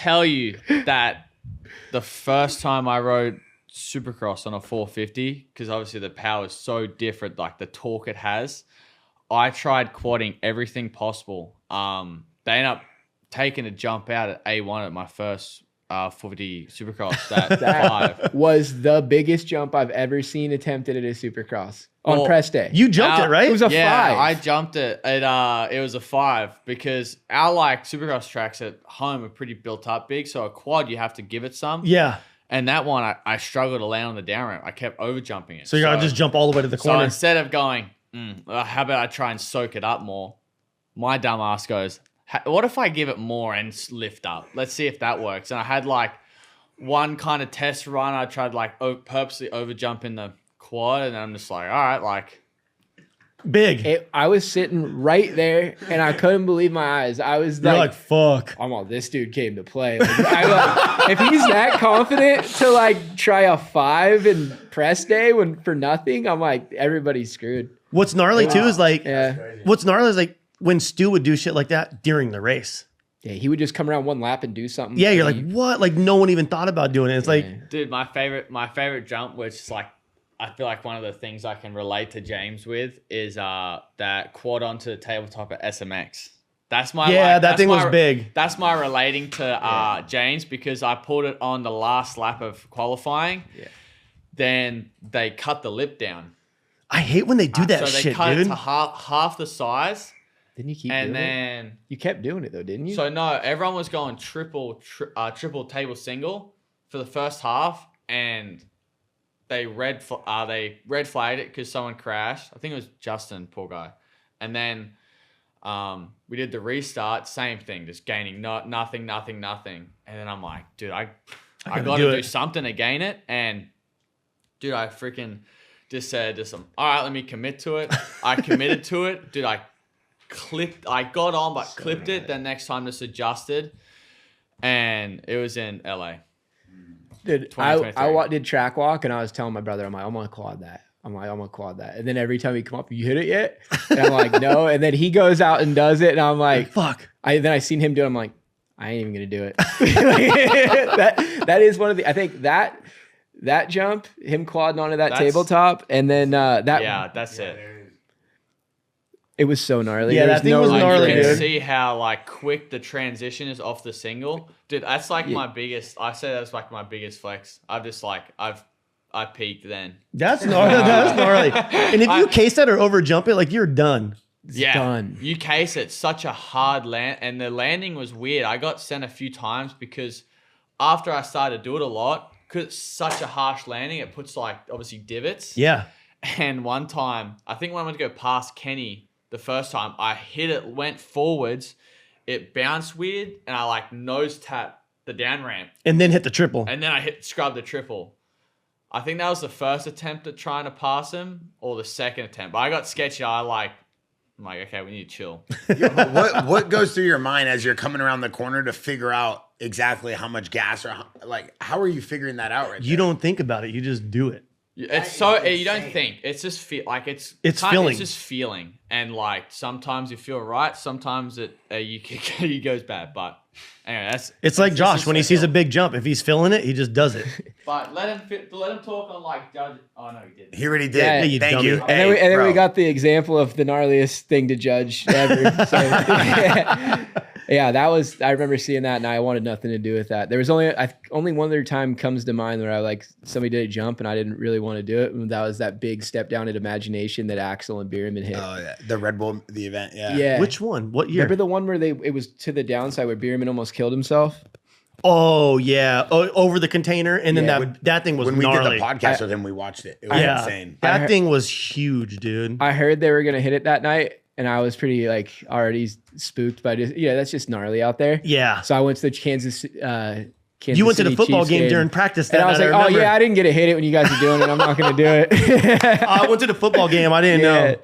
tell you that the first time I rode Supercross on a 450, because obviously the power is so different, like the torque it has, I tried quadding everything possible. They ended up taking a jump out at A1 at my first 450 Supercross. That 5 was the biggest jump I've ever seen attempted at a Supercross on press day. You jumped it, right? It was a 5. I jumped it. It was a 5 because our like Supercross tracks at home are pretty built up big. So a quad, you have to give it some. Yeah. And that one, I struggled to land on the down ramp. I kept over jumping it. So you gotta just jump all the way to the corner. So instead of going, how about I try and soak it up more? My dumb ass goes, what if I give it more and lift up? Let's see if that works. And I had like one kind of test run. I tried like purposely over jumping the quad, and I'm just like, all right, like big. I was sitting right there, and I couldn't believe my eyes. I was like, fuck. I'm all, this dude came to play. Like, if he's that confident to like try a 5 in press day for nothing, I'm like, everybody's screwed. What's gnarly too is like, Yeah. what's gnarly is like when Stu would do shit like that during the race. Yeah, he would just come around one lap and do something. Yeah, you're like, what? Like no one even thought about doing it. It's like, dude, my favorite jump, which is like, I feel like one of the things I can relate to James with is that quad onto the tabletop at SMX. That's my that thing was big. That's my relating to James, because I pulled it on the last lap of qualifying. Yeah. Then they cut the lip down. I hate when they do that so they shit, cut dude. it to half the size. Didn't you keep and doing then it? You kept doing it though, didn't you? So no, everyone was going triple table single for the first half, and they red flagged it because someone crashed. I think it was Justin, poor guy. And then we did the restart, same thing, just gaining nothing. And then I'm like, dude, I got to do something to gain it. And dude, I freaking just said to some, all right, let me commit to it. I committed to it, dude. I got on, but clipped it. Then next time just adjusted, and it was in LA. Dude, I did track walk, and I was telling my brother, I'm gonna quad that. I'm gonna quad that. And then every time he come up, you hit it yet? And I'm like, no. And then he goes out and does it, and I'm like, fuck. Then I seen him do it. I'm like, I ain't even gonna do it. that is one of the. I think that jump, him quadding onto that tabletop, and then that's it. It was so gnarly. Yeah, that thing was gnarly. You can see how like quick the transition is off the single, dude. That's like my biggest. I say that's like my biggest flex. I peaked then. That's gnarly. That's gnarly. And if you case that or over jump it, like you're done. It's done. You case it, such a hard land, and the landing was weird. I got sent a few times because after I started to do it a lot, because it's such a harsh landing, it puts like obviously divots. Yeah. And one time, I think when I went to go past Kenny the first time, I hit it, went forwards, it bounced weird, and I like nose tapped the down ramp. And then hit the triple. And then I scrubbed the triple. I think that was the first attempt at trying to pass him, or the second attempt. But I got sketchy. I'm like, okay, we need to chill. What goes through your mind as you're coming around the corner to figure out exactly how much gas, or how are you figuring that out? You don't think about it. You just do it. It's so you don't think. It's just it's feeling. It's just feeling, and like sometimes you feel right, sometimes it goes bad. But anyway, it's like Josh when he sees a big jump. If he's feeling it, he just does it. But let him talk on like judge. Oh no, he didn't. He already did. Yeah, Thank you. And then we got the example of the gnarliest thing to judge ever. So, yeah, that was. I remember seeing that, and I wanted nothing to do with that. There was only one other time comes to mind where somebody did a jump, and I didn't really want to do it. And that was that big step down at Imagination that Axel and Bierman hit. Oh yeah, the Red Bull, the event. Yeah. Yeah. Which one? What year? Remember the one where it was to the downside where Bierman almost killed himself? Oh yeah, over the container, and then that thing was when we gnarly. did the podcast with him, we watched it. It was insane. That thing was huge, dude. I heard they were gonna hit it that night, and I was pretty already spooked by just that's just gnarly out there. Yeah. So I went to the Kansas you went to the football game during practice that and I was like, oh yeah, I didn't get to hit it when you guys are doing it. I'm not gonna do it. I went to the football game. I didn't know.